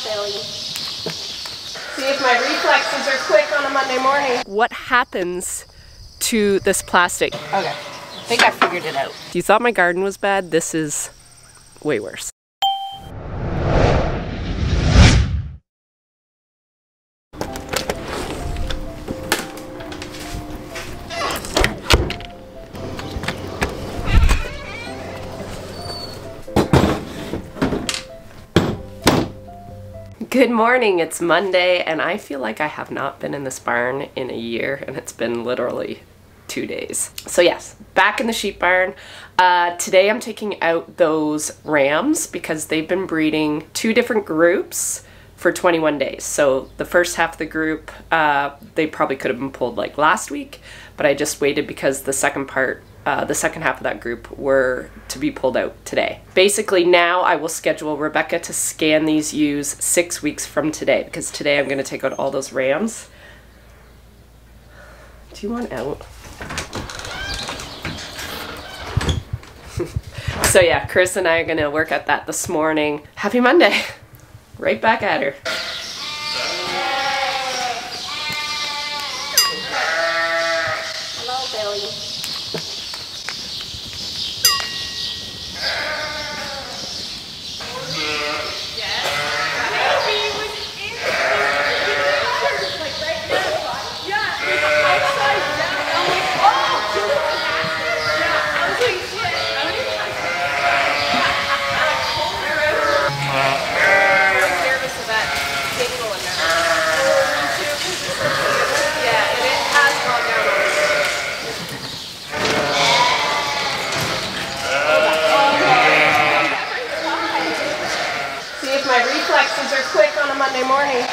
Billy. See if my reflexes are quick on a Monday morning. What happens to this plastic? Okay, I think I figured it out. If you thought my garden was bad, this is way worse. Good morning, it's Monday, and I feel like I have not been in this barn in a year, and it's been literally 2 days. So yes, back in the sheep barn. Today I'm taking out those rams because they've been breeding 2 different groups for 21 days. So the first half of the group, they probably could have been pulled like last week, but I just waited because the second half of that group were to be pulled out today. Basically now I will schedule Rebecca to scan these ewes 6 weeks from today, because today I'm going to take out all those rams. Do you want out? So yeah, Chris and I are going to work at that this morning. Happy Monday! Right back at her. Hello, Billy. My reflexes are quick on a Monday morning.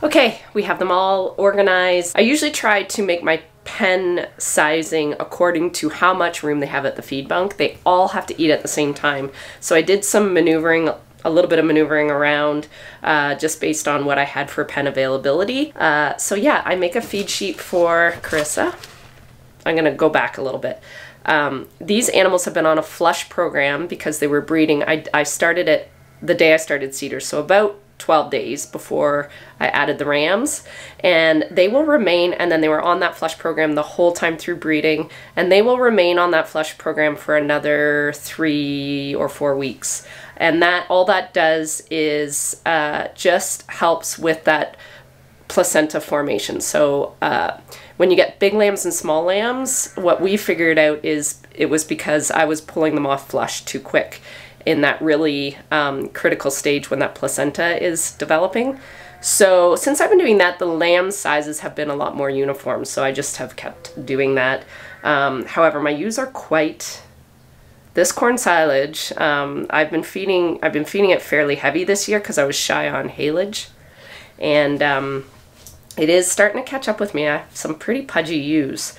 Okay, we have them all organized. I usually try to make my pen sizing according to how much room they have at the feed bunk. They all have to eat at the same time. So I did some maneuvering, a little bit of maneuvering around just based on what I had for pen availability. So yeah, I make a feed sheet for Carissa. I'm gonna go back a little bit. These animals have been on a flush program because they were breeding. I started it the day I started Cedars, so about 12 days before I added the rams, and they will remain, and then they were on that flush program the whole time through breeding, and they will remain on that flush program for another 3 or 4 weeks. And that all that does is just helps with that placenta formation. So when you get big lambs and small lambs, what we figured out is it was because I was pulling them off flush too quick in that really critical stage when that placenta is developing. So since I've been doing that, the lamb sizes have been a lot more uniform, so I just have kept doing that. However, my ewes are quite... This corn silage, I've been feeding it fairly heavy this year because I was shy on haylage, and it is starting to catch up with me. I have some pretty pudgy ewes,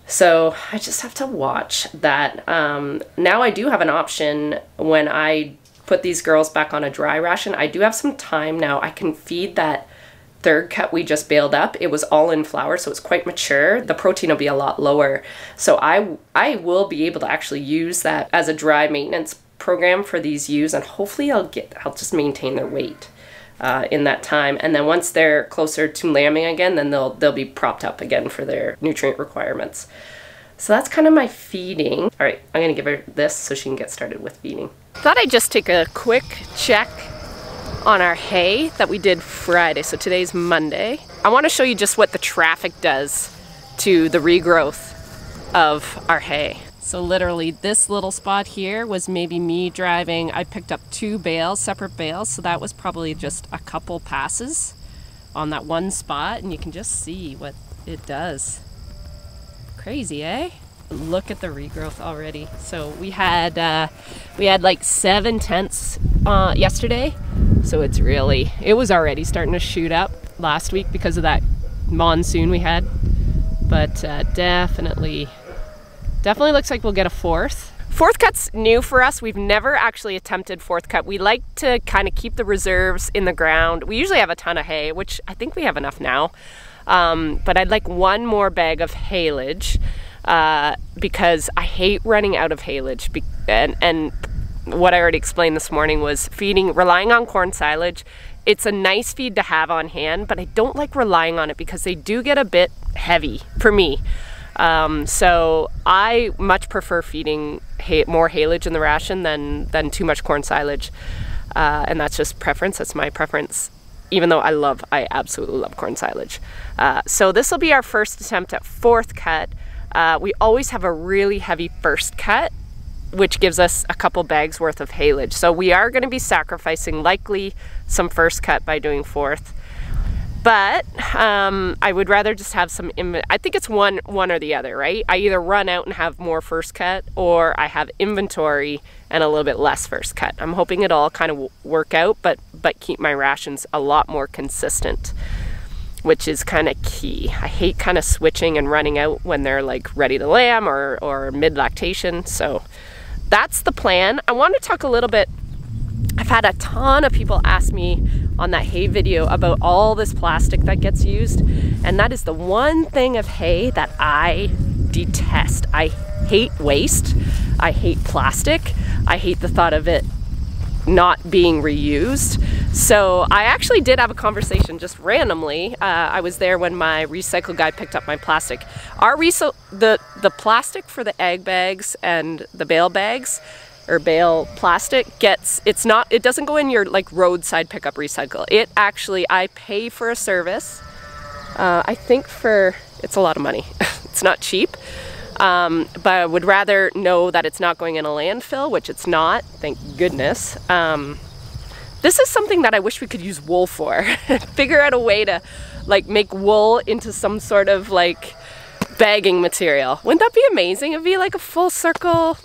so I just have to watch that. Now I do have an option when I put these girls back on a dry ration. I do have some time now. I can feed that third cut we just baled up. It was all in flour, so it's quite mature. The protein will be a lot lower. So I will be able to actually use that as a dry maintenance program for these ewes, and hopefully I'll just maintain their weight in that time. And then once they're closer to lambing again, then they'll be propped up again for their nutrient requirements. So that's kind of my feeding. All right, I'm gonna give her this so she can get started with feeding. Thought I'd just take a quick check on our hay that we did Friday. So today's Monday. I want to show you just what the traffic does to the regrowth of our hay. So literally this little spot here was maybe me driving. I picked up 2 bales, separate bales, so that was probably just a couple passes on that one spot, and you can just see what it does. Crazy, eh? Look at the regrowth already. So we had like 7 tenths yesterday. So it was already starting to shoot up last week because of that monsoon we had. But definitely looks like we'll get a 4th. 4th cut's new for us. We've never actually attempted 4th cut. We like to kind of keep the reserves in the ground. We usually have a ton of hay, which I think we have enough now. But I'd like 1 more bag of haylage because I hate running out of haylage. And what I already explained this morning was relying on corn silage. It's a nice feed to have on hand, but I don't like relying on it because they do get a bit heavy for me. So I much prefer feeding more haylage in the ration than too much corn silage. And that's just preference. That's my preference, even though I absolutely love corn silage. So this will be our first attempt at 4th cut. We always have a really heavy first cut, which gives us a couple bags worth of haylage. So we are going to be sacrificing likely some first cut by doing 4th. But I would rather just have some, I think it's one or the other, right? I either run out and have more first cut, or I have inventory and a little bit less first cut. I'm hoping it'll all kind of work out, but keep my rations a lot more consistent, which is kind of key. I hate kind of switching and running out when they're like ready to lamb or mid-lactation. So that's the plan. I want to talk a little bit. I've had a ton of people ask me on that hay video about all this plastic that gets used, and that is the one thing of hay that I detest. I hate waste. I hate plastic. I hate the thought of it not being reused. So I actually did have a conversation just randomly. I was there when my recycle guy picked up my plastic. The plastic for the egg bags and the bale bags or bale plastic it doesn't go in your like roadside pickup recycle. It actually, I pay for a service. I think it's a lot of money. It's not cheap. But I would rather know that it's not going in a landfill, which it's not, thank goodness. This is something that I wish we could use wool for. Figure out a way to like make wool into some sort of like bagging material. Wouldn't that be amazing? It'd be like a full circle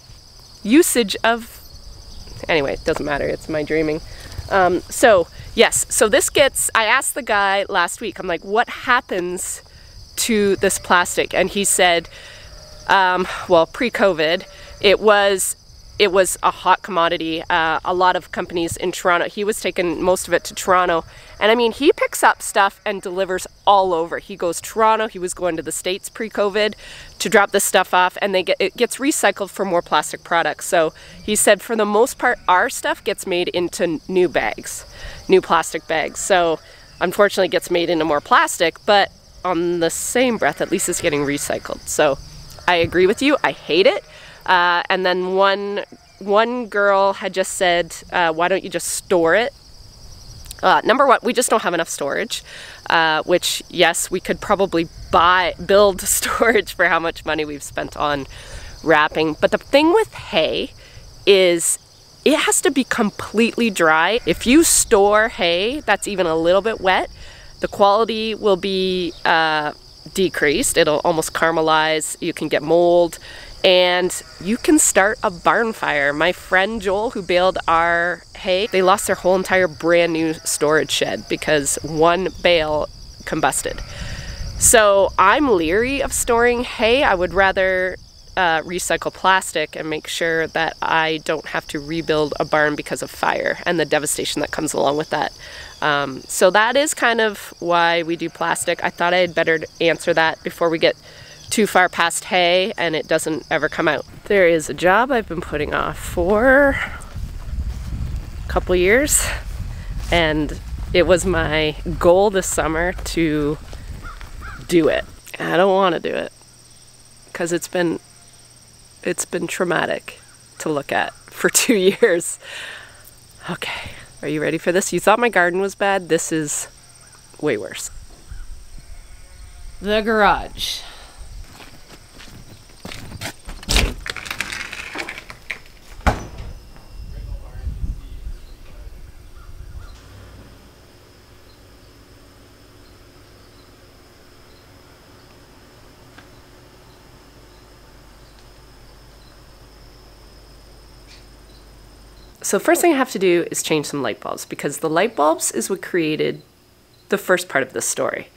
usage of, anyway, it doesn't matter, it's my dreaming. So yes, so I asked the guy last week, I'm like, what happens to this plastic? And he said, well, pre-COVID, it was a hot commodity. A lot of companies in Toronto, he was taking most of it to Toronto. And I mean, he picks up stuff and delivers all over. He goes Toronto, he was going to the States pre-COVID to drop this stuff off, and it gets recycled for more plastic products. So he said for the most part, our stuff gets made into new plastic bags. So unfortunately it gets made into more plastic, but on the same breath, at least it's getting recycled. So I agree with you, I hate it. And then one girl had just said, why don't you just store it? Number one, we just don't have enough storage, which yes, we could probably build storage for how much money we've spent on wrapping. But the thing with hay is it has to be completely dry. If you store hay that's even a little bit wet, the quality will be decreased. It'll almost caramelize. You can get mold, and you can start a barn fire. My friend Joel, who baled our hay, they lost their whole entire brand new storage shed because one bale combusted. So I'm leery of storing hay. I would rather recycle plastic and make sure that I don't have to rebuild a barn because of fire and the devastation that comes along with that. So that is kind of why we do plastic. I thought I had better answer that before we get too far past hay and it doesn't ever come out. There is a job I've been putting off for a couple years, and it was my goal this summer to do it. I don't want to do it because it's been traumatic to look at for 2 years. Okay, are you ready for this? You thought my garden was bad? This is way worse. The garage. So first thing I have to do is change some light bulbs, because the light bulbs is what created the first part of this story.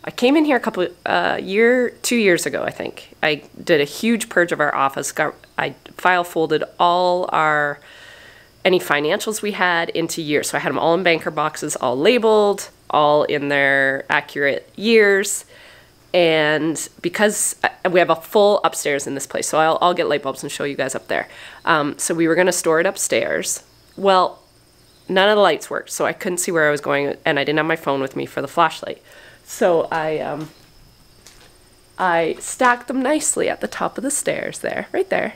I came in here 2 years ago, I think. I did a huge purge of our office. I file folded any financials we had into years. So I had them all in banker boxes, all labeled, all in their accurate years. And because we have a full upstairs in this place, so I'll get light bulbs and show you guys up there. So we were going to store it upstairs. Well, none of the lights worked, so I couldn't see where I was going, and I didn't have my phone with me for the flashlight. So I stacked them nicely at the top of the stairs there, right there.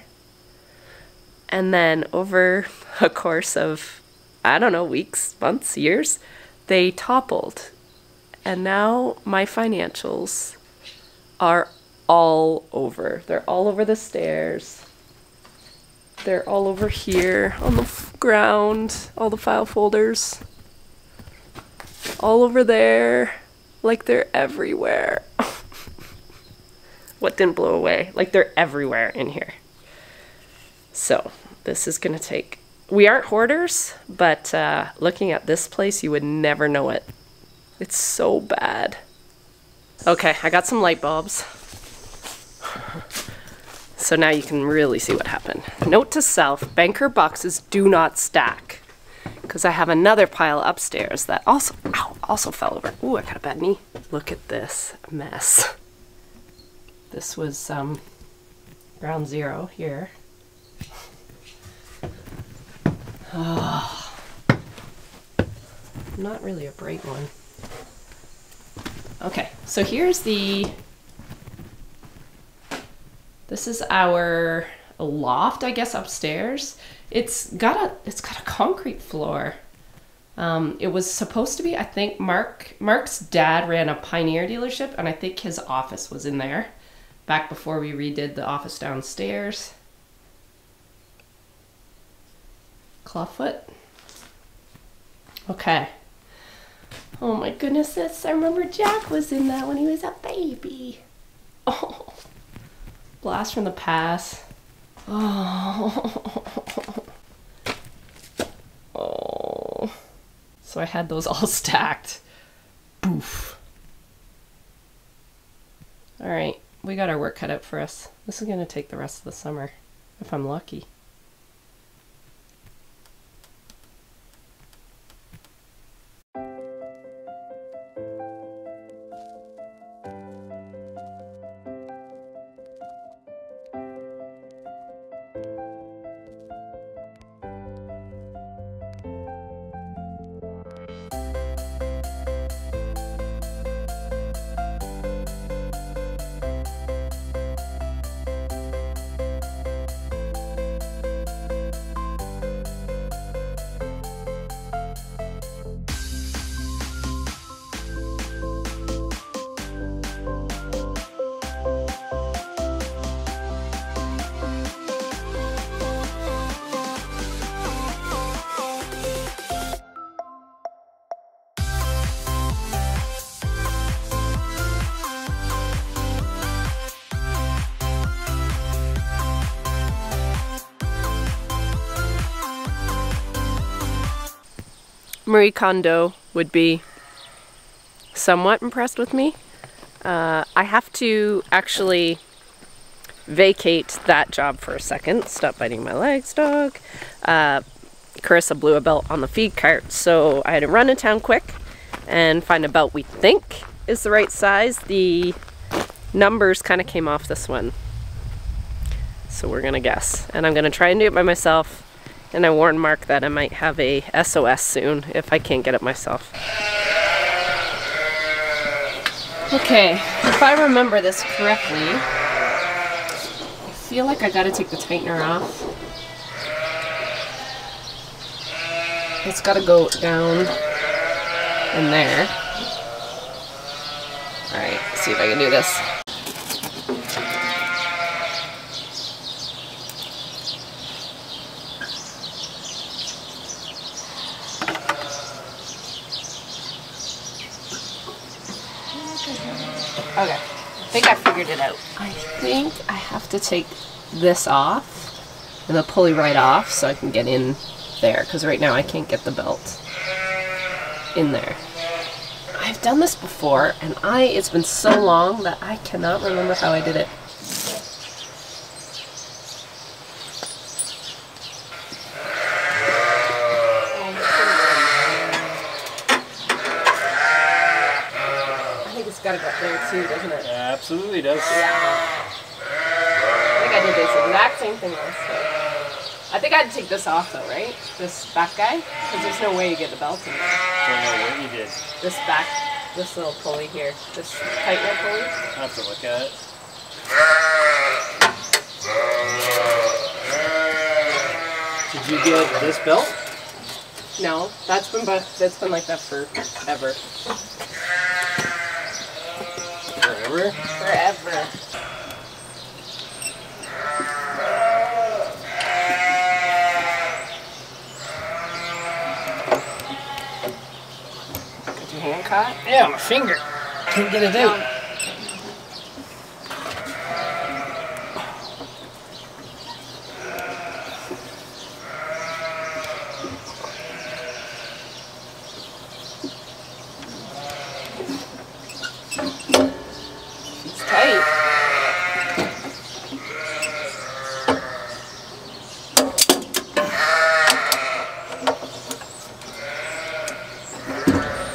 And then over a course of, I don't know, weeks, months, years, they toppled. And now my financials are all over. They're all over the stairs. They're all over here on the ground, all the file folders. All over there, like they're everywhere. What didn't blow away? Like they're everywhere in here. So this is gonna take, we aren't hoarders, but looking at this place, you would never know it. It's so bad. Okay, I got some light bulbs. So now you can really see what happened. Note to self, banker boxes do not stack, because I have another pile upstairs that also fell over. Ooh, I got a bad knee. Look at this mess. This was ground zero here. Oh, not really a bright one. Okay, so here's this is our loft, I guess, upstairs. It's got a concrete floor. It was supposed to be, I think Mark's dad ran a Pioneer dealership, and I think his office was in there back before we redid the office downstairs. Clawfoot. Okay. Oh my goodness, I remember Jack was in that when he was a baby. Oh, blast from the past. Oh. Oh. So I had those all stacked. Boof. All right, we got our work cut out for us. This is gonna take the rest of the summer, if I'm lucky. Marie Kondo would be somewhat impressed with me. I have to actually vacate that job for a second. Stop biting my legs, dog. Carissa blew a belt on the feed cart, so I had to run in town quick and find a belt we think is the right size. The numbers kind of came off this one, so we're gonna guess. And I'm gonna try and do it by myself, and I warned Mark that I might have a SOS soon if I can't get it myself. Okay, if I remember this correctly, I feel like I gotta take the tightener off. It's gotta go down in there. Alright, see if I can do this. Okay, I think I figured it out. I think I have to take this off and the pulley right off so I can get in there, because right now I can't get the belt in there. I've done this before, and it's been so long that I cannot remember how I did it. I think it's gotta go up there too, doesn't it? Yeah, absolutely does. Yeah. I think I did this exact same thing last time. I think I had to take this off though, right? This back guy? Because there's no way you get the belt in there. Don't know what you did. This back, this little pulley here. This tightener pulley. I have to look at it. Did you get this belt? No, that's been like that forever. Forever? Forever. Got your hand caught? Yeah, my finger. Can't get it out. It's tight.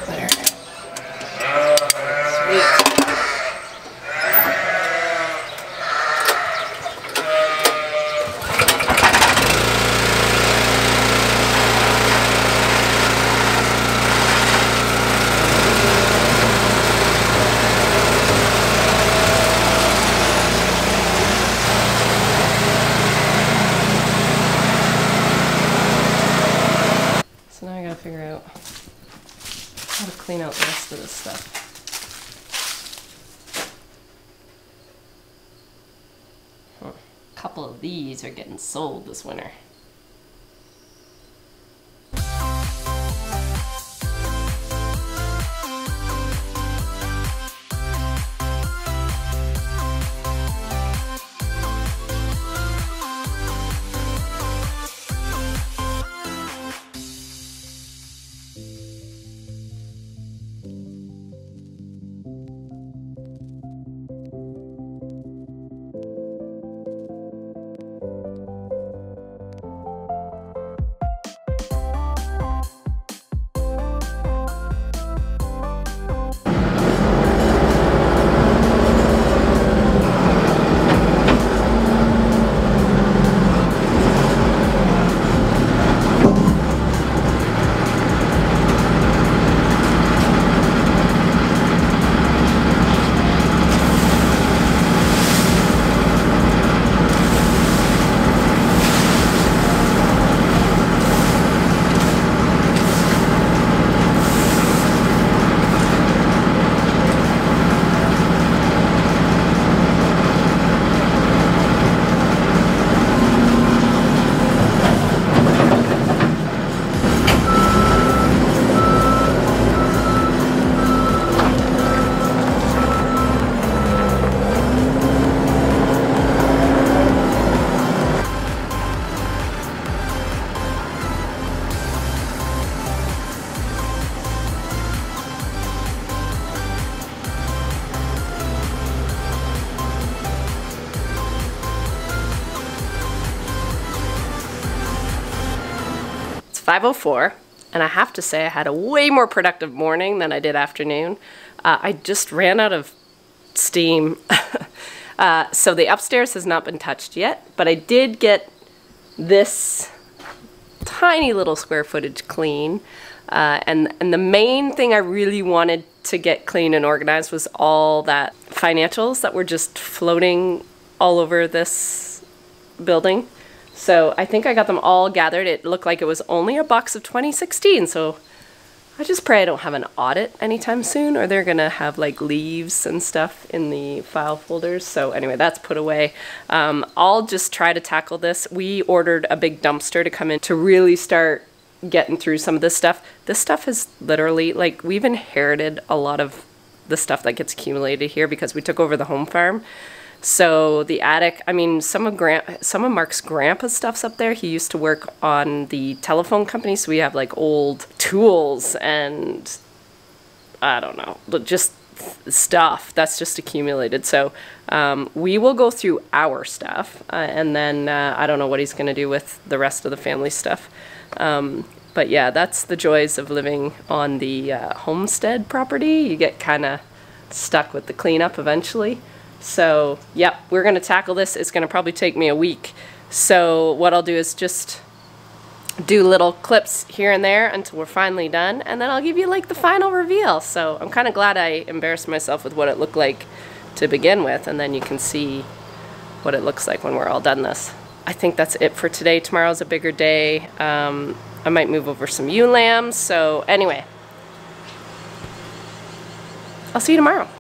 There. Sweet. So now I gotta figure out how to clean out the rest of this stuff. Huh. A couple of these are getting sold this winter. 5:04, and I have to say I had a way more productive morning than I did afternoon. I just ran out of steam. So the upstairs has not been touched yet, but I did get this tiny little square footage clean. And the main thing I really wanted to get clean and organized was all that financials that were just floating all over this building. So I think I got them all gathered. It looked like it was only a box of 2016, so I just pray I don't have an audit anytime soon, or they're gonna have like leaves and stuff in the file folders. So anyway, that's put away. I'll just try to tackle this. We ordered a big dumpster to come in to really start getting through some of this stuff. This stuff is literally, like, we've inherited a lot of the stuff that gets accumulated here because we took over the home farm. So the attic, I mean, some of Mark's grandpa's stuff's up there. He used to work on the telephone company, so we have like old tools and I don't know, just stuff that's just accumulated. So we will go through our stuff and then I don't know what he's going to do with the rest of the family stuff. But yeah, that's the joys of living on the homestead property. You get kind of stuck with the cleanup eventually. So, yep, we're going to tackle this. It's going to probably take me a week. So what I'll do is just do little clips here and there until we're finally done, and then I'll give you like the final reveal. So I'm kind of glad I embarrassed myself with what it looked like to begin with, and then you can see what it looks like when we're all done this. I think that's it for today. Tomorrow's a bigger day. I might move over some ewe lambs. So anyway, I'll see you tomorrow.